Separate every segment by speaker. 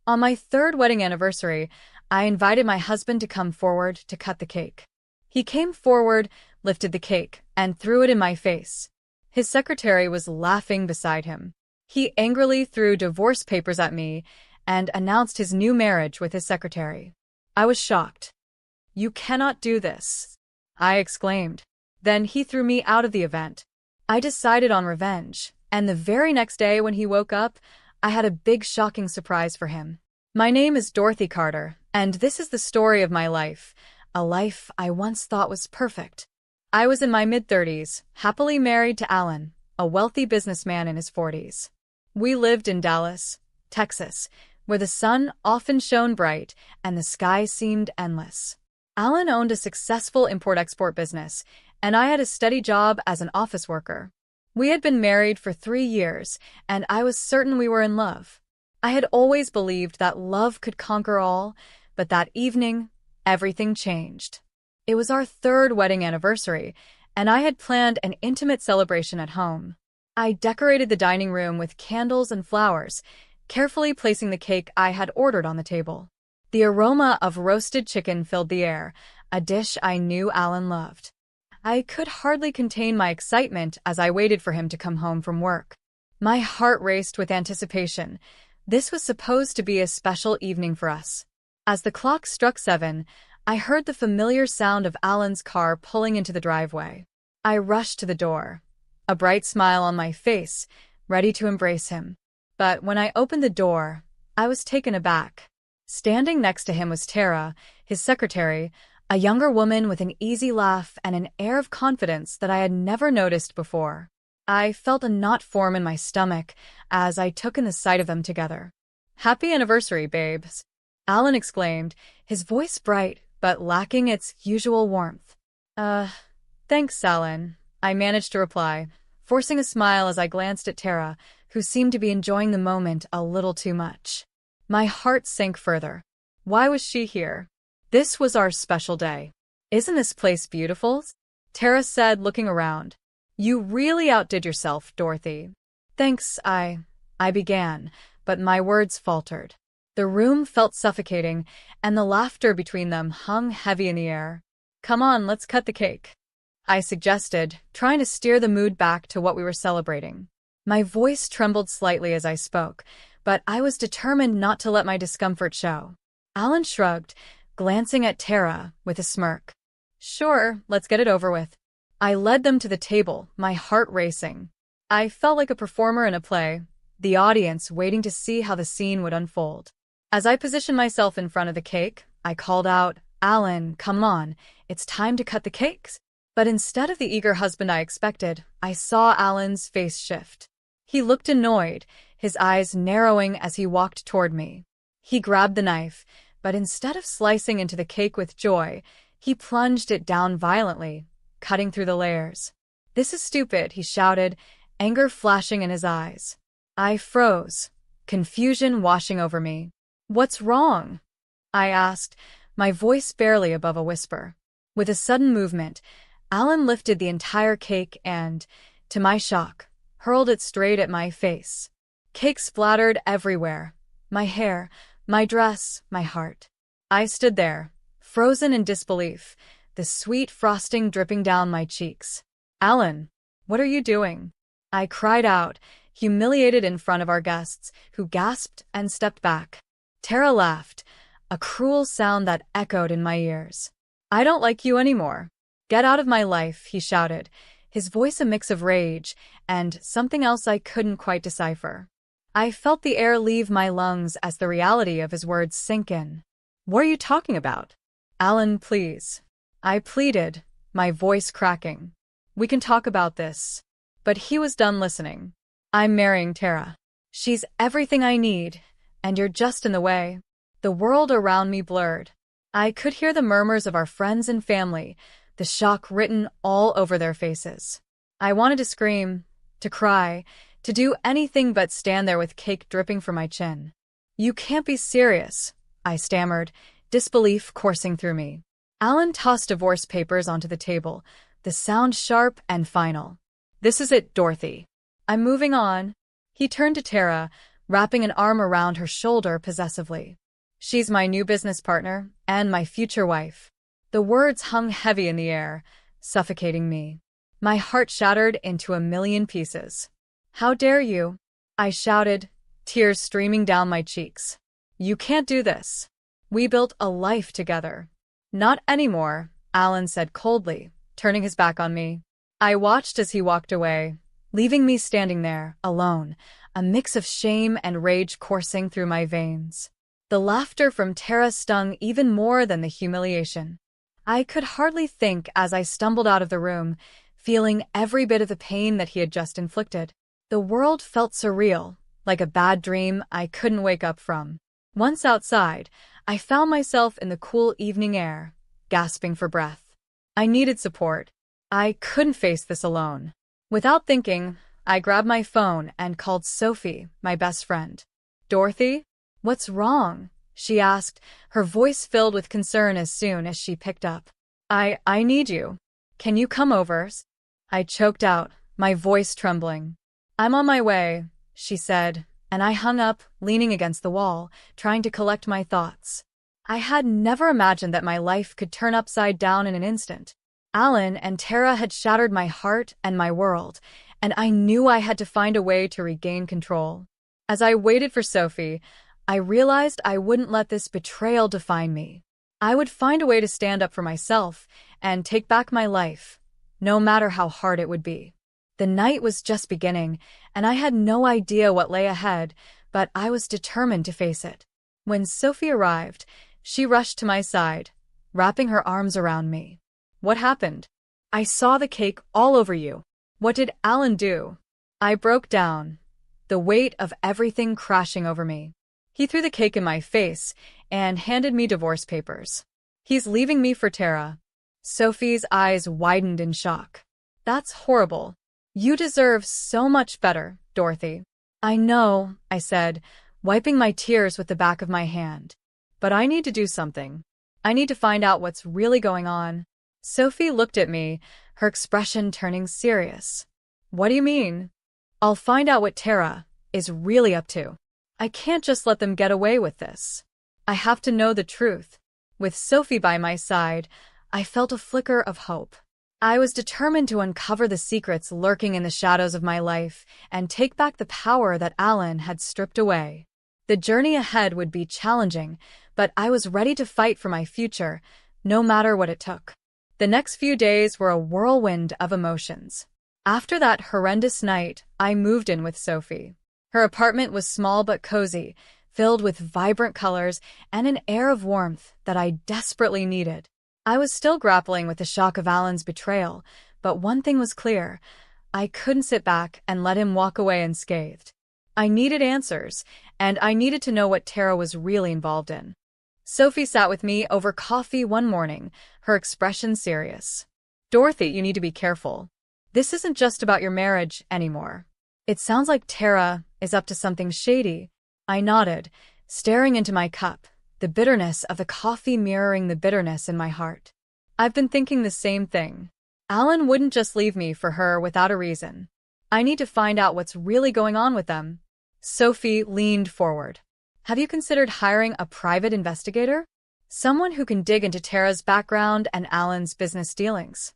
Speaker 1: On my third wedding anniversary, I invited my husband to come forward to cut the cake. He came forward, lifted the cake, and threw it in my face. His secretary was laughing beside him. He angrily threw divorce papers at me and announced his new marriage with his secretary. I was shocked. "You cannot do this," I exclaimed. Then he threw me out of the event. I decided on revenge, and the very next day when he woke up, I had a big shocking surprise for him. My name is Dorothy Carter, and this is the story of my life, a life I once thought was perfect. I was in my mid-30s, happily married to Alan, a wealthy businessman in his 40s. We lived in Dallas, Texas, where the sun often shone bright and the sky seemed endless. Alan owned a successful import-export business, and I had a steady job as an office worker. We had been married for 3 years, and I was certain we were in love. I had always believed that love could conquer all, but that evening, everything changed. It was our third wedding anniversary, and I had planned an intimate celebration at home. I decorated the dining room with candles and flowers, carefully placing the cake I had ordered on the table. The aroma of roasted chicken filled the air, a dish I knew Alan loved. I could hardly contain my excitement as I waited for him to come home from work. My heart raced with anticipation. This was supposed to be a special evening for us. As the clock struck 7, I heard the familiar sound of Alan's car pulling into the driveway. I rushed to the door, a bright smile on my face, ready to embrace him. But when I opened the door, I was taken aback. Standing next to him was Tara, his secretary, a younger woman with an easy laugh and an air of confidence that I had never noticed before. I felt a knot form in my stomach as I took in the sight of them together. "Happy anniversary, babes," Alan exclaimed, his voice bright but lacking its usual warmth. Thanks, Alan," I managed to reply, forcing a smile as I glanced at Tara, who seemed to be enjoying the moment a little too much. My heart sank further. Why was she here? This was our special day. "Isn't this place beautiful?" Tara said, looking around. "You really outdid yourself, Dorothy." "Thanks, I began, but my words faltered. The room felt suffocating, and the laughter between them hung heavy in the air. "Come on, let's cut the cake," I suggested, trying to steer the mood back to what we were celebrating. My voice trembled slightly as I spoke, but I was determined not to let my discomfort show. Alan shrugged, glancing at Tara with a smirk. "Sure, let's get it over with." I led them to the table, my heart racing. I felt like a performer in a play, the audience waiting to see how the scene would unfold. As I positioned myself in front of the cake, I called out, "Alan, come on, it's time to cut the cakes." But instead of the eager husband I expected, I saw Alan's face shift. He looked annoyed, his eyes narrowing as he walked toward me. He grabbed the knife, but instead of slicing into the cake with joy, he plunged it down violently, cutting through the layers. "This is stupid," he shouted, anger flashing in his eyes. I froze, confusion washing over me. "What's wrong?" I asked, my voice barely above a whisper. With a sudden movement, Alan lifted the entire cake and, to my shock, hurled it straight at my face. Cake splattered everywhere. My hair, my dress, my heart. I stood there, frozen in disbelief, the sweet frosting dripping down my cheeks. "Alan, what are you doing?" I cried out, humiliated in front of our guests, who gasped and stepped back. Tara laughed, a cruel sound that echoed in my ears. "I don't like you anymore. Get out of my life," he shouted, his voice a mix of rage and something else I couldn't quite decipher. I felt the air leave my lungs as the reality of his words sank in. "What are you talking about?" "Alan, please," I pleaded, my voice cracking. "We can talk about this." But he was done listening. "I'm marrying Tara. She's everything I need, and you're just in the way." The world around me blurred. I could hear the murmurs of our friends and family, the shock written all over their faces. I wanted to scream, to cry, to do anything but stand there with cake dripping from my chin. "You can't be serious," I stammered, disbelief coursing through me. Alan tossed divorce papers onto the table, the sound sharp and final. "This is it, Dorothy. I'm moving on." He turned to Tara, wrapping an arm around her shoulder possessively. She's my new business partner and my future wife. The words hung heavy in the air, suffocating me. My heart shattered into a million pieces. "How dare you?" I shouted, tears streaming down my cheeks. "You can't do this. We built a life together." "Not anymore," Alan said coldly, turning his back on me. I watched as he walked away, leaving me standing there, alone, a mix of shame and rage coursing through my veins. The laughter from Tara stung even more than the humiliation. I could hardly think as I stumbled out of the room, feeling every bit of the pain that he had just inflicted. The world felt surreal, like a bad dream I couldn't wake up from. Once outside, I found myself in the cool evening air, gasping for breath. I needed support. I couldn't face this alone. Without thinking, I grabbed my phone and called Sophie, my best friend. "Dorothy? What's wrong?" she asked, her voice filled with concern as soon as she picked up. I need you. Can you come over?" I choked out, my voice trembling. "I'm on my way," she said, and I hung up, leaning against the wall, trying to collect my thoughts. I had never imagined that my life could turn upside down in an instant. Alan and Tara had shattered my heart and my world, and I knew I had to find a way to regain control. As I waited for Sophie, I realized I wouldn't let this betrayal define me. I would find a way to stand up for myself and take back my life, no matter how hard it would be. The night was just beginning, and I had no idea what lay ahead, but I was determined to face it. When Sophie arrived, she rushed to my side, wrapping her arms around me. "What happened?" "I saw the cake all over you. What did Alan do?" I broke down, the weight of everything crashing over me. "He threw the cake in my face and handed me divorce papers. He's leaving me for Tara." Sophie's eyes widened in shock. "That's horrible. You deserve so much better, Dorothy." "I know," I said, wiping my tears with the back of my hand. "But I need to do something. I need to find out what's really going on." Sophie looked at me, her expression turning serious. "What do you mean?" "I'll find out what Tara is really up to. I can't just let them get away with this. I have to know the truth." With Sophie by my side, I felt a flicker of hope. I was determined to uncover the secrets lurking in the shadows of my life and take back the power that Alan had stripped away. The journey ahead would be challenging, but I was ready to fight for my future, no matter what it took. The next few days were a whirlwind of emotions. After that horrendous night, I moved in with Sophie. Her apartment was small but cozy, filled with vibrant colors and an air of warmth that I desperately needed. I was still grappling with the shock of Alan's betrayal, but one thing was clear: I couldn't sit back and let him walk away unscathed. I needed answers, and I needed to know what Tara was really involved in. Sophie sat with me over coffee one morning, her expression serious. "Dorothy, you need to be careful. This isn't just about your marriage anymore. It sounds like Tara is up to something shady." I nodded, staring into my cup, the bitterness of the coffee mirroring the bitterness in my heart. "I've been thinking the same thing. Alan wouldn't just leave me for her without a reason. I need to find out what's really going on with them." Sophie leaned forward. "Have you considered hiring a private investigator? Someone who can dig into Tara's background and Alan's business dealings?"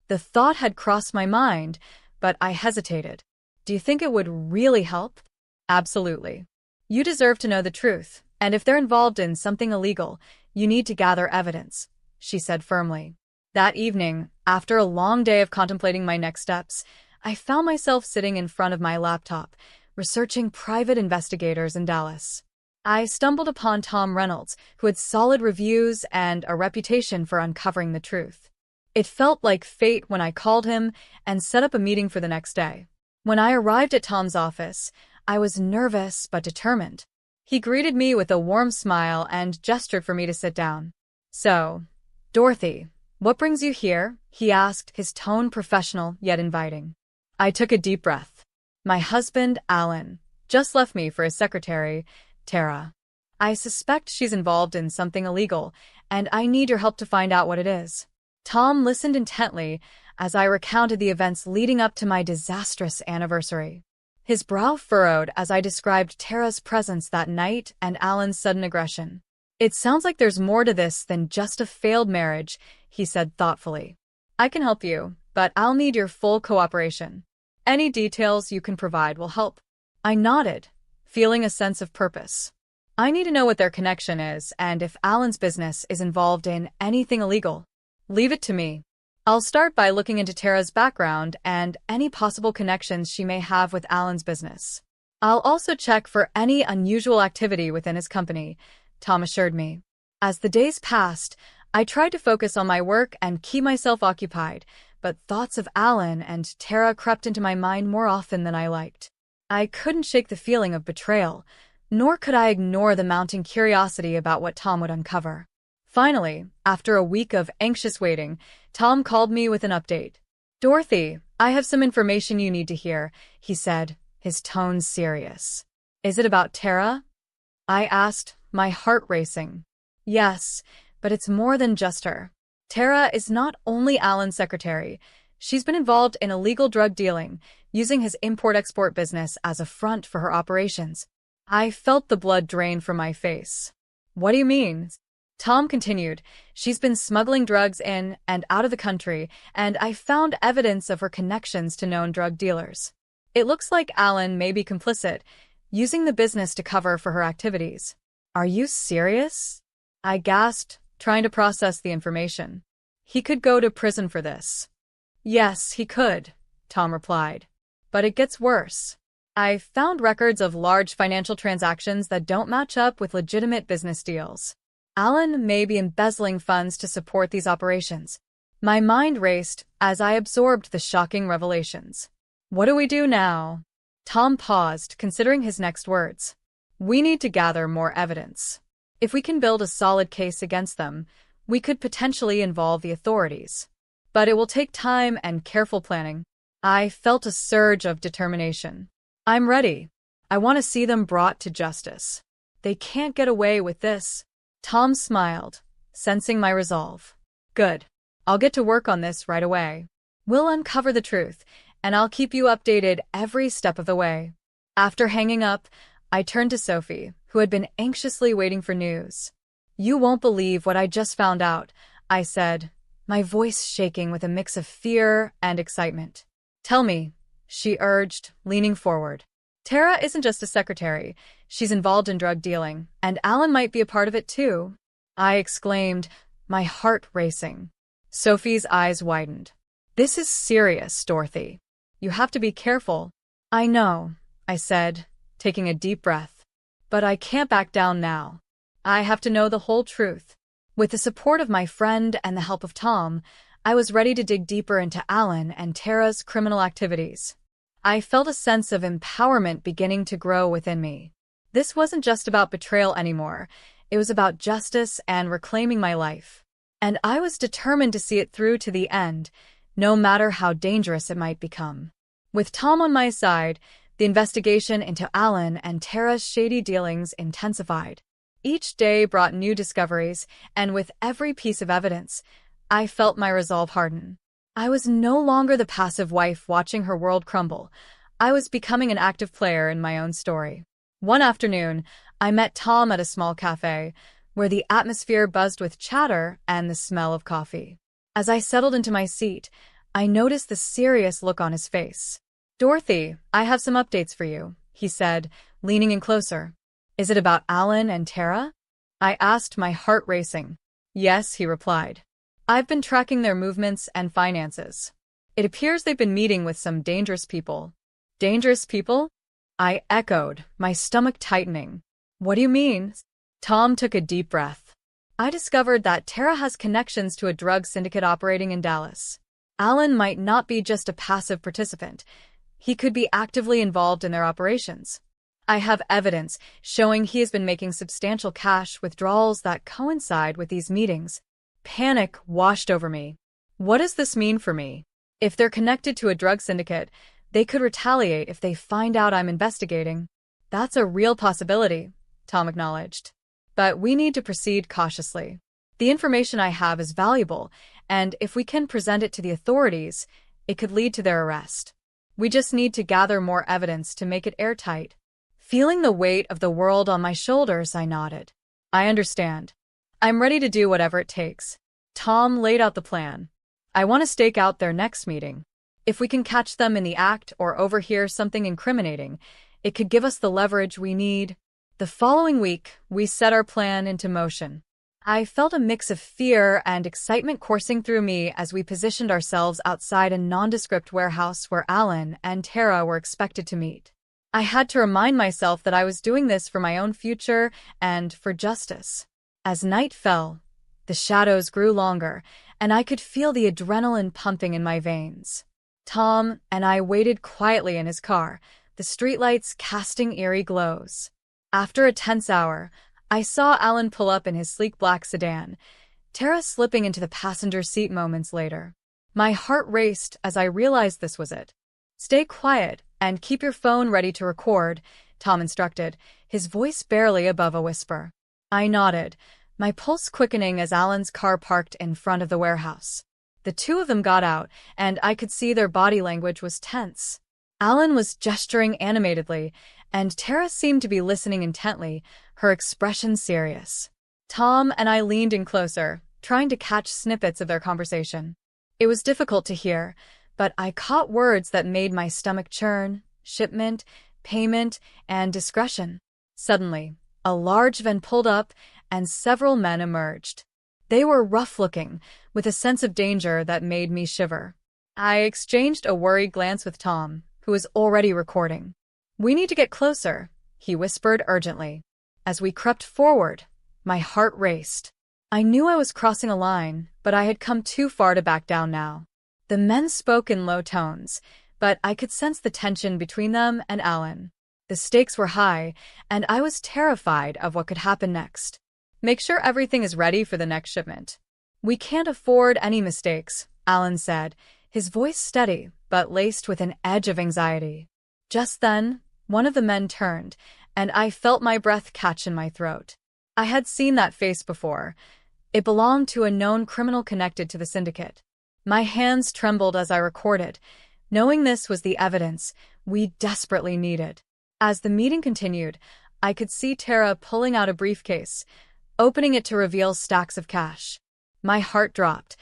Speaker 1: The thought had crossed my mind, but I hesitated. "Do you think it would really help?" "Absolutely. You deserve to know the truth, and if they're involved in something illegal, you need to gather evidence," she said firmly. That evening, after a long day of contemplating my next steps, I found myself sitting in front of my laptop, researching private investigators in Dallas. I stumbled upon Tom Reynolds, who had solid reviews and a reputation for uncovering the truth. It felt like fate when I called him and set up a meeting for the next day. When I arrived at Tom's office, I was nervous but determined. He greeted me with a warm smile and gestured for me to sit down. "So, Dorothy, what brings you here?" he asked, his tone professional yet inviting. I took a deep breath. "My husband, Alan, just left me for his secretary, Tara. I suspect she's involved in something illegal, and I need your help to find out what it is." Tom listened intently as I recounted the events leading up to my disastrous anniversary. His brow furrowed as I described Tara's presence that night and Alan's sudden aggression. "It sounds like there's more to this than just a failed marriage," he said thoughtfully. "I can help you, but I'll need your full cooperation. Any details you can provide will help." I nodded, feeling a sense of purpose. I need to know what their connection is and if Alan's business is involved in anything illegal. Leave it to me. I'll start by looking into Tara's background and any possible connections she may have with Alan's business. I'll also check for any unusual activity within his company, Tom assured me. As the days passed, I tried to focus on my work and keep myself occupied, but thoughts of Alan and Tara crept into my mind more often than I liked. I couldn't shake the feeling of betrayal, nor could I ignore the mounting curiosity about what Tom would uncover. Finally, after a week of anxious waiting, Tom called me with an update. "Dorothy, I have some information you need to hear," he said, his tone serious. "Is it about Tara?" I asked, my heart racing. "Yes, but it's more than just her. Tara is not only Alan's secretary. She's been involved in illegal drug dealing, using his import-export business as a front for her operations." I felt the blood drain from my face. "What do you mean?" Tom continued. "She's been smuggling drugs in and out of the country, and I found evidence of her connections to known drug dealers. It looks like Alan may be complicit, using the business to cover for her activities." "Are you serious?" I gasped, trying to process the information. "He could go to prison for this." "Yes, he could," Tom replied. "But it gets worse. I found records of large financial transactions that don't match up with legitimate business deals. Alan may be embezzling funds to support these operations." My mind raced as I absorbed the shocking revelations. "What do we do now?" Tom paused, considering his next words. "We need to gather more evidence. If we can build a solid case against them, we could potentially involve the authorities. But it will take time and careful planning." I felt a surge of determination. "I'm ready. I want to see them brought to justice. They can't get away with this." Tom smiled, sensing my resolve. "Good. I'll get to work on this right away. We'll uncover the truth, and I'll keep you updated every step of the way." After hanging up, I turned to Sophie, who had been anxiously waiting for news. "You won't believe what I just found out," I said, my voice shaking with a mix of fear and excitement. "Tell me," she urged, leaning forward. "Tara isn't just a secretary. She's involved in drug dealing, and Alan might be a part of it too," I exclaimed, my heart racing. Sophie's eyes widened. "This is serious, Dorothy. You have to be careful." "I know," I said, taking a deep breath. "But I can't back down now. I have to know the whole truth." With the support of my friend and the help of Tom, I was ready to dig deeper into Alan and Tara's criminal activities. I felt a sense of empowerment beginning to grow within me. This wasn't just about betrayal anymore. It was about justice and reclaiming my life. And I was determined to see it through to the end, no matter how dangerous it might become. With Tom on my side, the investigation into Alan and Tara's shady dealings intensified. Each day brought new discoveries, and with every piece of evidence, I felt my resolve harden. I was no longer the passive wife watching her world crumble. I was becoming an active player in my own story. One afternoon, I met Tom at a small cafe, where the atmosphere buzzed with chatter and the smell of coffee. As I settled into my seat, I noticed the serious look on his face. "Dorothy, I have some updates for you," he said, leaning in closer. "Is it about Alan and Tara?" I asked, my heart racing. "Yes," he replied. "I've been tracking their movements and finances. It appears they've been meeting with some dangerous people." "Dangerous people?" I echoed, my stomach tightening. "What do you mean?" Tom took a deep breath. "I discovered that Tara has connections to a drug syndicate operating in Dallas. Alan might not be just a passive participant. He could be actively involved in their operations. I have evidence showing he has been making substantial cash withdrawals that coincide with these meetings." Panic washed over me. What does this mean for me? If they're connected to a drug syndicate, they could retaliate if they find out I'm investigating. "That's a real possibility," Tom acknowledged. "But we need to proceed cautiously. The information I have is valuable, and if we can present it to the authorities, it could lead to their arrest." We just need to gather more evidence to make it airtight. Feeling the weight of the world on my shoulders, I nodded. I understand. I'm ready to do whatever it takes. Tom laid out the plan. I want to stake out their next meeting. If we can catch them in the act or overhear something incriminating, it could give us the leverage we need. The following week, we set our plan into motion. I felt a mix of fear and excitement coursing through me as we positioned ourselves outside a nondescript warehouse where Alan and Tara were expected to meet. I had to remind myself that I was doing this for my own future and for justice. As night fell, the shadows grew longer, and I could feel the adrenaline pumping in my veins. Tom and I waited quietly in his car, the streetlights casting eerie glows. After a tense hour, I saw Alan pull up in his sleek black sedan, Tara slipping into the passenger seat moments later. My heart raced as I realized this was it. "Stay quiet and keep your phone ready to record," Tom instructed, his voice barely above a whisper. I nodded, my pulse quickening as Alan's car parked in front of the warehouse. The two of them got out, and I could see their body language was tense. Alan was gesturing animatedly, and Tara seemed to be listening intently, her expression serious. Tom and I leaned in closer, trying to catch snippets of their conversation. It was difficult to hear, but I caught words that made my stomach churn: shipment, payment, and discretion. Suddenly, a large van pulled up, and several men emerged. They were rough-looking, with a sense of danger that made me shiver. I exchanged a worried glance with Tom, who was already recording. "We need to get closer," he whispered urgently. As we crept forward, my heart raced. I knew I was crossing a line, but I had come too far to back down now. The men spoke in low tones, but I could sense the tension between them and Alan. The stakes were high, and I was terrified of what could happen next. "Make sure everything is ready for the next shipment. We can't afford any mistakes," Alan said, his voice steady but laced with an edge of anxiety. Just then, one of the men turned, and I felt my breath catch in my throat. I had seen that face before. It belonged to a known criminal connected to the syndicate. My hands trembled as I recorded, knowing this was the evidence we desperately needed. As the meeting continued, I could see Tara pulling out a briefcase, opening it to reveal stacks of cash. My heart dropped.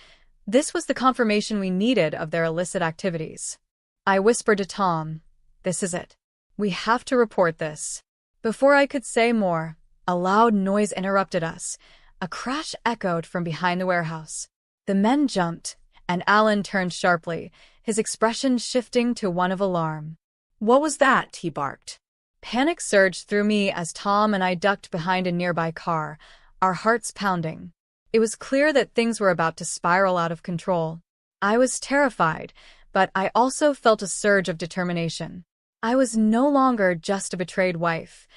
Speaker 1: This was the confirmation we needed of their illicit activities. I whispered to Tom, "This is it. We have to report this." Before I could say more, a loud noise interrupted us. A crash echoed from behind the warehouse. The men jumped, and Alan turned sharply, his expression shifting to one of alarm. "What was that?" he barked. Panic surged through me as Tom and I ducked behind a nearby car, our hearts pounding. It was clear that things were about to spiral out of control. I was terrified, but I also felt a surge of determination. I was no longer just a betrayed wife.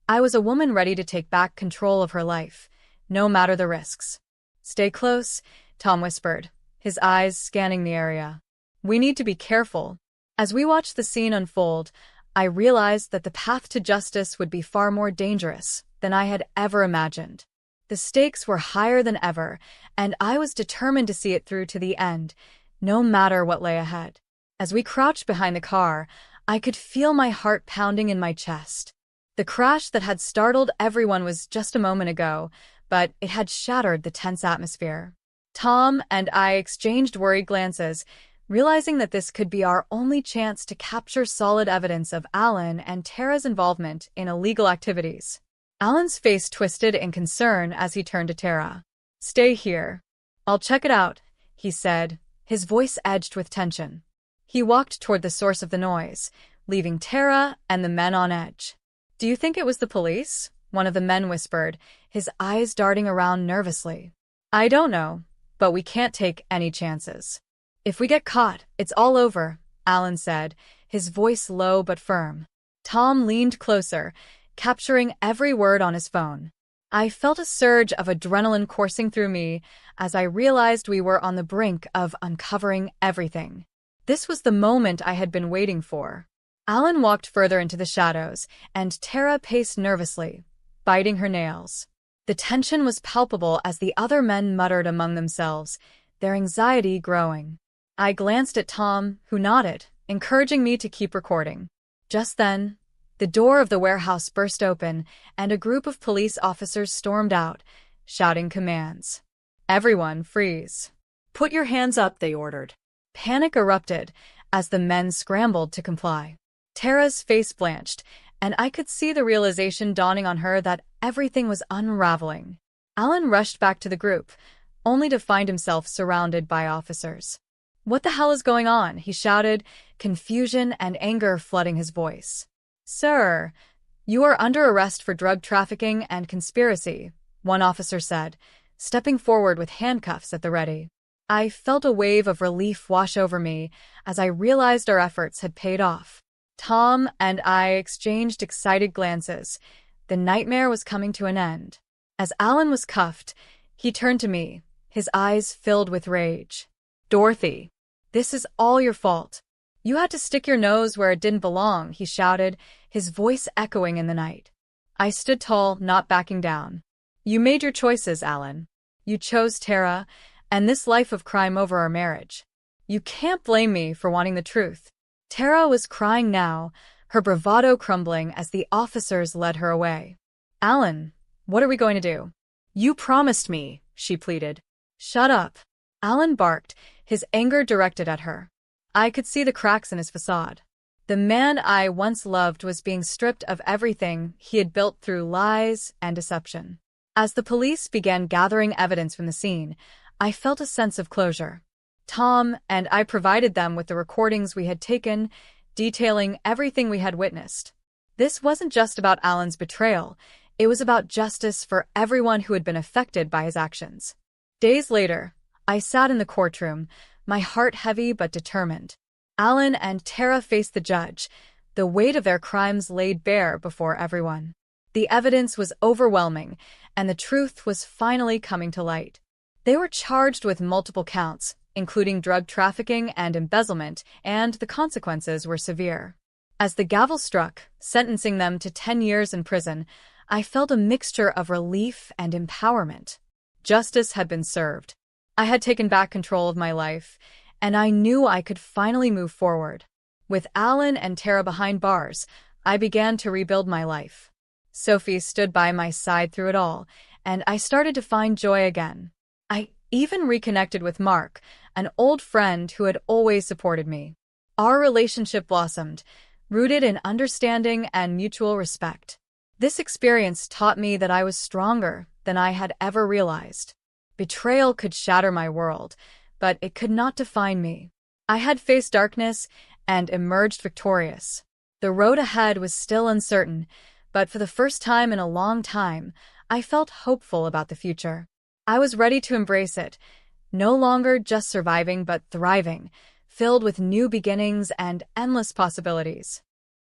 Speaker 1: I was a woman ready to take back control of her life, no matter the risks. "Stay close," Tom whispered, his eyes scanning the area. "We need to be careful." As we watched the scene unfold, I realized that the path to justice would be far more dangerous than I had ever imagined. The stakes were higher than ever, and I was determined to see it through to the end, no matter what lay ahead. As we crouched behind the car, I could feel my heart pounding in my chest. The crash that had startled everyone was just a moment ago, but it had shattered the tense atmosphere. Tom and I exchanged worried glances, realizing that this could be our only chance to capture solid evidence of Alan and Tara's involvement in illegal activities. Alan's face twisted in concern as he turned to Tara. "Stay here. I'll check it out," he said, his voice edged with tension. He walked toward the source of the noise, leaving Tara and the men on edge. "Do you think it was the police?" one of the men whispered, his eyes darting around nervously. "I don't know, but we can't take any chances." "If we get caught, it's all over," Alan said, his voice low but firm. Tom leaned closer, capturing every word on his phone. I felt a surge of adrenaline coursing through me as I realized we were on the brink of uncovering everything. This was the moment I had been waiting for. Alan walked further into the shadows, and Tara paced nervously, biting her nails. The tension was palpable as the other men muttered among themselves, their anxiety growing. I glanced at Tom, who nodded, encouraging me to keep recording. Just then, the door of the warehouse burst open, and a group of police officers stormed out, shouting commands. "Everyone, freeze. Put your hands up," they ordered. Panic erupted as the men scrambled to comply. Tara's face blanched, and I could see the realization dawning on her that everything was unraveling. Alan rushed back to the group, only to find himself surrounded by officers. "What the hell is going on?" he shouted, confusion and anger flooding his voice. "Sir, you are under arrest for drug trafficking and conspiracy," one officer said, stepping forward with handcuffs at the ready. I felt a wave of relief wash over me as I realized our efforts had paid off. Tom and I exchanged excited glances. The nightmare was coming to an end. As Alan was cuffed, he turned to me, his eyes filled with rage. "Dorothy, this is all your fault. You had to stick your nose where it didn't belong," he shouted, his voice echoing in the night. I stood tall, not backing down. "You made your choices, Alan. You chose Tara and this life of crime over our marriage. You can't blame me for wanting the truth." Tara was crying now, her bravado crumbling as the officers led her away. "Alan, what are we going to do?" "You promised me," she pleaded. "Shut up," Alan barked, his anger directed at her. I could see the cracks in his facade. The man I once loved was being stripped of everything he had built through lies and deception. As the police began gathering evidence from the scene, I felt a sense of closure. Tom and I provided them with the recordings we had taken, detailing everything we had witnessed. This wasn't just about Alan's betrayal, it was about justice for everyone who had been affected by his actions. Days later, I sat in the courtroom, my heart heavy but determined. Alan and Tara faced the judge, the weight of their crimes laid bare before everyone. The evidence was overwhelming, and the truth was finally coming to light. They were charged with multiple counts, including drug trafficking and embezzlement, and the consequences were severe. As the gavel struck, sentencing them to 10 years in prison, I felt a mixture of relief and empowerment. Justice had been served. I had taken back control of my life, and I knew I could finally move forward. With Alan and Tara behind bars, I began to rebuild my life. Sophie stood by my side through it all, and I started to find joy again. I even reconnected with Mark, an old friend who had always supported me. Our relationship blossomed, rooted in understanding and mutual respect. This experience taught me that I was stronger than I had ever realized. Betrayal could shatter my world, but it could not define me. I had faced darkness and emerged victorious. The road ahead was still uncertain, but for the first time in a long time, I felt hopeful about the future. I was ready to embrace it, no longer just surviving but thriving, filled with new beginnings and endless possibilities.